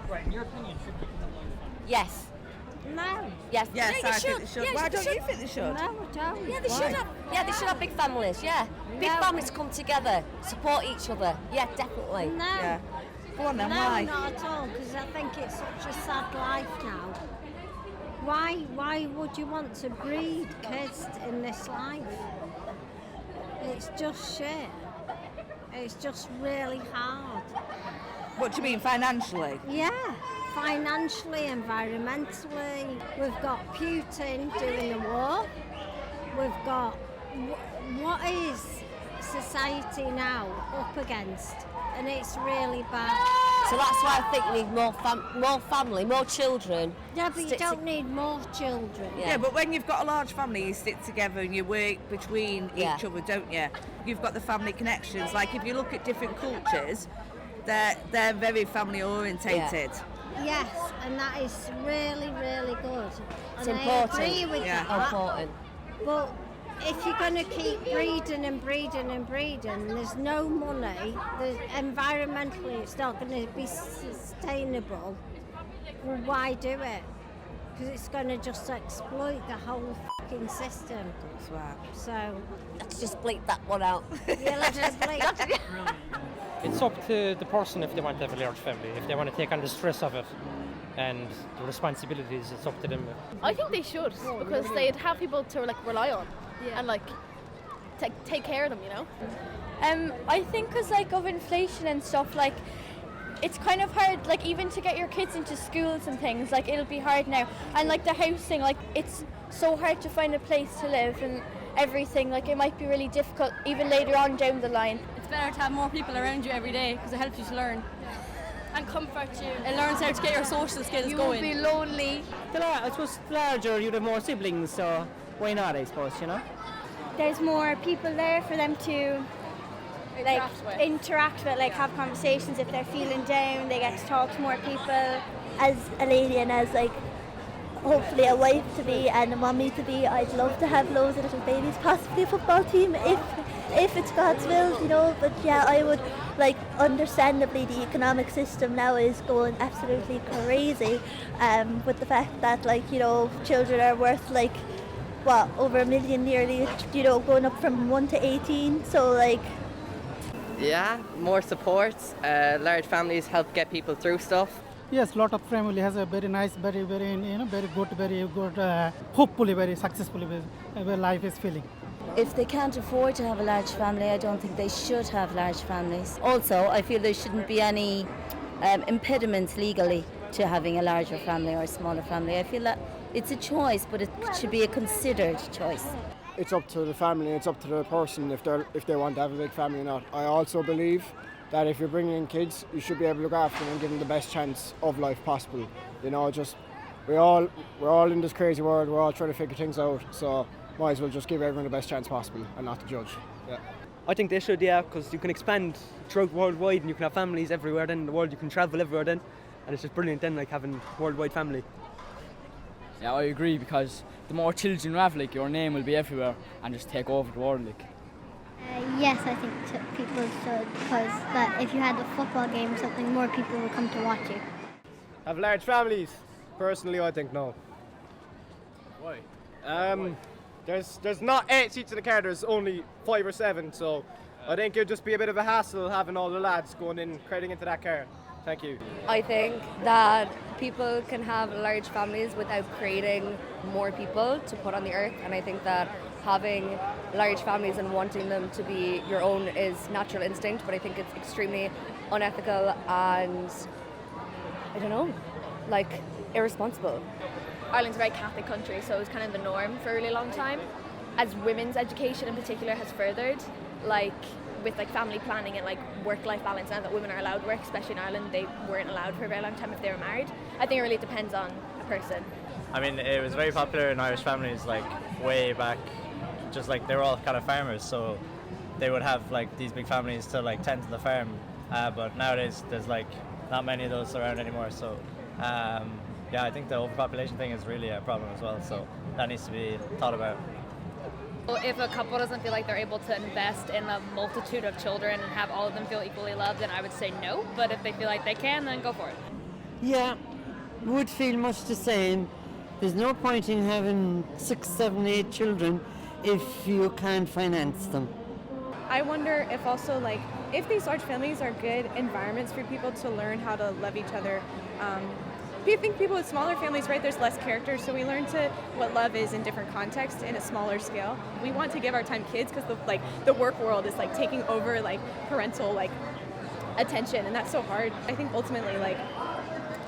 Right, in your opinion, should people have large families? Yes. No. Yes. Yes, Yeah, I think they should. Yeah, Why don't you think they should? No, I don't. Yeah, they Why? should have. Yeah, they should have big families. Yeah, big No. families come together, support each other. Yeah, definitely. No. Yeah. Go on then, No, why? not at all, because I think it's such a sad life now. Why would you want to breed kids in this life? It's just shit. It's just really hard. What do you mean, financially? Yeah, financially, environmentally. We've got Putin doing the war. We've got what is society now up against, and it's really bad. So that's why I think we need more family, more children. Yeah, but you don't need more children. Yeah, but when you've got a large family, you stick together and you work between Yeah. each other, don't you? You've got the family connections. Like if you look at different cultures, they're very family orientated. Yes, and that is really, really good. It's and important. I agree with Yeah. that. Important. But if you're going to keep breeding and breeding and breeding, there's no money, environmentally it's not going to be sustainable, well, why do it? Because it's going to just exploit the whole fucking system. That's right. So, Let's just bleep that one out. yeah, let's just bleep. It's up to the person if they want to have a large family, if they want to take on the stress of it and the responsibilities, it's up to them. I think they should, because they'd have people to rely on and take care of them, you know. I think because of inflation and stuff, it's kind of hard, even to get your kids into schools and things, it'll be hard now. And the housing, it's so hard to find a place to live and everything, it might be really difficult even later on down the line. It's better to have more people around you every day because it helps you to learn. And comfort you. It learns how to get your social skills You going. won't be lonely. I suppose larger, you'd have more siblings, so why not, I suppose, you know? There's more people there for them to interact with, have conversations if they're feeling down. They get to talk to more people. As a lady and as hopefully a wife to be and a mummy to be, I'd love to have loads of little babies, possibly a football team if it's God's will, you know. But yeah, I would understandably the economic system now is going absolutely crazy, with the fact that children are worth over $1 million nearly, going up from 1 to 18, so Yeah, more support. Large families help get people through stuff. Yes, lot of family has a very nice, very good, hopefully very successful life is feeling. If they can't afford to have a large family, I don't think they should have large families. Also, I feel there shouldn't be any impediments legally to having a larger family or a smaller family. I feel that it's a choice, but it should be a considered choice. It's up to the family, it's up to the person if they want to have a big family or not. I also believe that if you're bringing in kids, you should be able to look after them and give them the best chance of life possible. You know, we're all in this crazy world, we're all trying to figure things out, so might as well just give everyone the best chance possible and not to judge. Yeah. I think they should, yeah, because you can expand throughout worldwide and you can have families everywhere then in the world, you can travel everywhere then, and it's just brilliant then, having a worldwide family. Yeah, I agree, because the more children you have, your name will be everywhere and just take over the world. Yes, I think people should, because if you had a football game or something, more people would come to watch you. Have large families? Personally, I think no. Why? There's not 8 seats in the car, there's only 5 or 7, so I think it'd just be a bit of a hassle having all the lads crowding into that car. Thank you. I think that people can have large families without creating more people to put on the earth, and I think that having large families and wanting them to be your own is natural instinct, but I think it's extremely unethical and, I don't know, irresponsible. Ireland's a very Catholic country, so it was kind of the norm for a really long time. As women's education in particular has furthered, with like family planning and like work-life balance, now that women are allowed to work, especially in Ireland, they weren't allowed for a very long time if they were married. I think it really depends on a person. I mean, it was very popular in Irish families like way back, just like they were all kind of farmers, so they would have like these big families to like tend to the farm, but nowadays there's like not many of those around anymore, so yeah, I think the overpopulation thing is really a problem as well, so that needs to be thought about. If a couple doesn't feel like they're able to invest in a multitude of children and have all of them feel equally loved, then I would say no, but if they feel like they can, then go for it. Yeah, would feel much the same. There's no point in having 6, 7, 8 children if you can't finance them. I wonder if also, like, if these large families are good environments for people to learn how to love each other. I think people with smaller families, right, there's less character, so we learn what love is in different contexts in a smaller scale. We want to give our time kids because the work world is like taking over like parental like attention, and that's so hard. I think ultimately like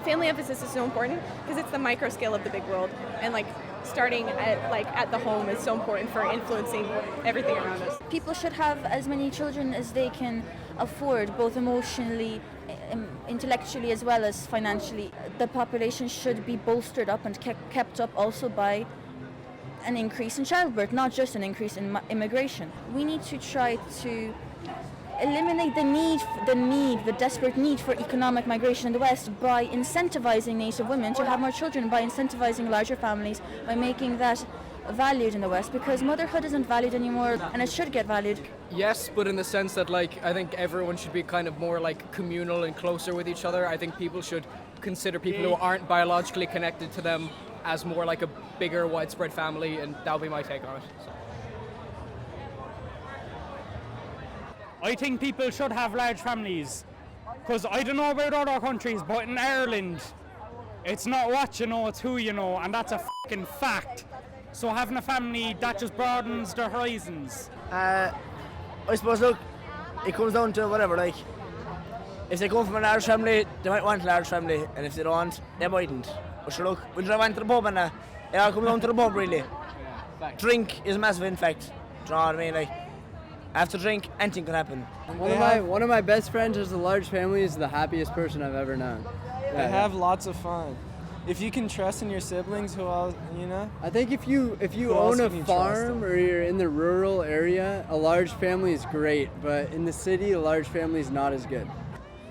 family emphasis is so important because it's the micro scale of the big world, and like starting at the home is so important for influencing everything around us. People should have as many children as they can afford, both emotionally, intellectually, as well as financially. The population should be bolstered up and kept up also by an increase in childbirth, not just an increase in immigration. We need to try to eliminate the desperate need for economic migration in the West by incentivizing native women to have more children, by incentivizing larger families, by making that valued in the West, because motherhood isn't valued anymore and it should get valued. Yes, but in the sense that like I think everyone should be kind of more like communal and closer with each other. I think people should consider people who aren't biologically connected to them as more like a bigger widespread family, and that'll be my take on it. So. I think people should have large families, because I don't know about other countries, but in Ireland it's not what you know, it's who you know, and that's a fucking fact. So having a family, that just broadens their horizons. I suppose, look, it comes down to whatever, like, if they come from a large family, they might want a large family, and if they don't, they mightn't. But sure, look, we'll drive on to the pub and it all comes down to the pub, really. Drink is a massive impact, do you know what I mean? Like, after drink, anything can happen. One of my best friends has a large family, is the happiest person I've ever known. They have lots of fun. If you can trust in your siblings, who else, you know? I think if you own a farm or you're in the rural area, a large family is great, but in the city, a large family is not as good.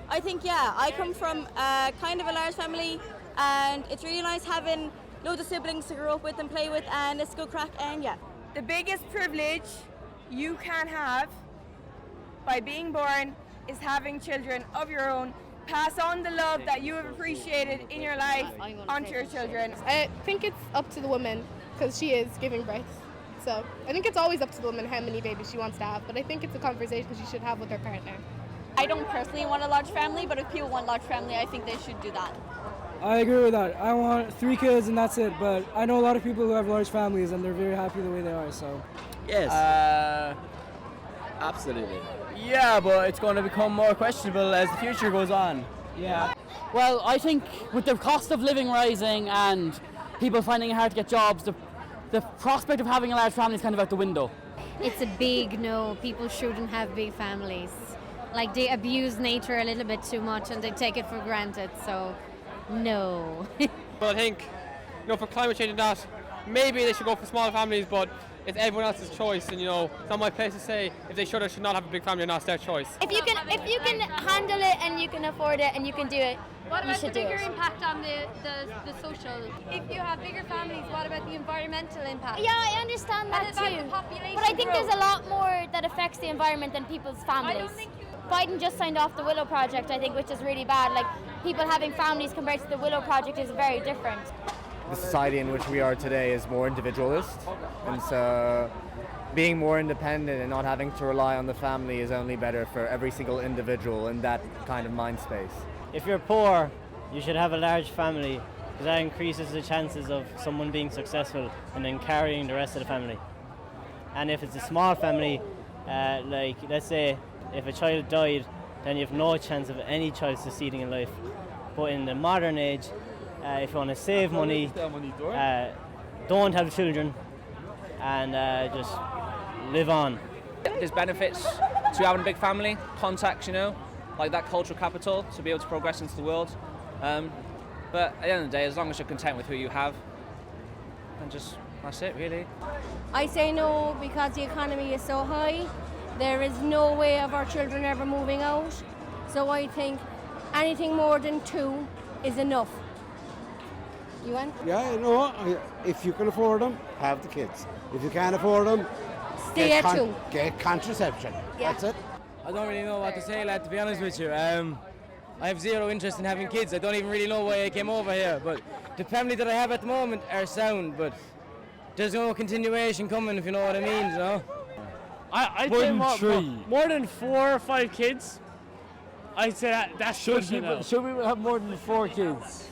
I think, yeah, I come from kind of a large family, and it's really nice having loads of siblings to grow up with and play with, and it's good crack, and yeah. The biggest privilege you can have by being born is having children of your own. Pass on the love that you have appreciated in your life onto your children. I think it's up to the woman, because she is giving birth. So I think it's always up to the woman how many babies she wants to have, but I think it's a conversation she should have with her partner. I don't personally want a large family, but if people want a large family, I think they should do that. I agree with that. I want 3 kids and that's it, but I know a lot of people who have large families and they're very happy the way they are, so. Yes. Absolutely. Yeah, but it's going to become more questionable as the future goes on. Yeah. Well, I think with the cost of living rising and people finding it hard to get jobs, the prospect of having a large family is kind of out the window. It's a big no. People shouldn't have big families. Like, they abuse nature a little bit too much and they take it for granted, so no. But I think, for climate change and that, maybe they should go for smaller families, but it's everyone else's choice, and it's not my place to say if they should or should not have a big family or not. It's their choice. If you can handle it and you can afford it and you can do it, what you about should the do bigger it. impact on the social? If you have bigger families, what about the environmental impact? Yeah, I understand that What about too. the population But I think growth? there's a lot more that affects the environment than people's families. Biden just signed off the Willow Project, I think, which is really bad. Like, people having families compared to the Willow Project is very different. The society in which we are today is more individualist, and so being more independent and not having to rely on the family is only better for every single individual in that kind of mind space. If you're poor, you should have a large family, because that increases the chances of someone being successful and then carrying the rest of the family. And if it's a small family, like let's say if a child died, then you have no chance of any child succeeding in life. But in the modern age, if you want to save money, don't have children and just live on. There's benefits to having a big family, contacts, like that cultural capital to be able to progress into the world. But at the end of the day, as long as you're content with who you have, and just that's it really. I say no because the economy is so high. There is no way of our children ever moving out. So I think anything more than 2 is enough. You want? Yeah, no, if you can afford them, have the kids. If you can't afford them, stay at 2. Get contraception. Yeah. That's it. I don't really know what to say, lad, to be honest with you. I have zero interest in having kids. I don't even really know why I came over here. But the family that I have at the moment are sound, but there's no continuation coming, if you know what I mean, I'd say more than 4 or 5 kids. I'd say that's Should we have more than 4 kids?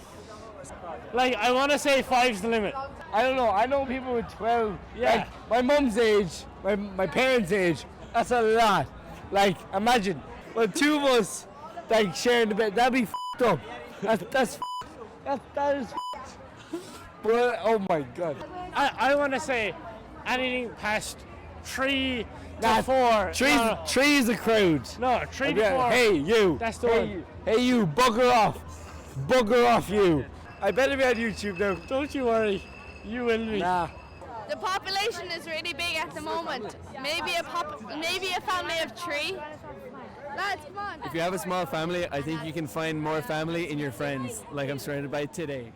Like, I want to say 5's the limit. I don't know. I know people with 12. Yeah. Like, my mum's age, my parents' age, that's a lot. Like, imagine, 2 of us, like, sharing the bed, that'd be f***ed up. That is f***ed. But, oh my God. I want to say anything past 3 to 4. 3 is a crowd. No, 3 to 4. Hey, you. That's the one. Hey, you, bugger off. Bugger off, you. I better be on YouTube now. Don't you worry. You will be. Nah. The population is really big at the moment. Maybe a family of 3. Lads, come on. If you have a small family, I think you can find more family in your friends, like I'm surrounded by today.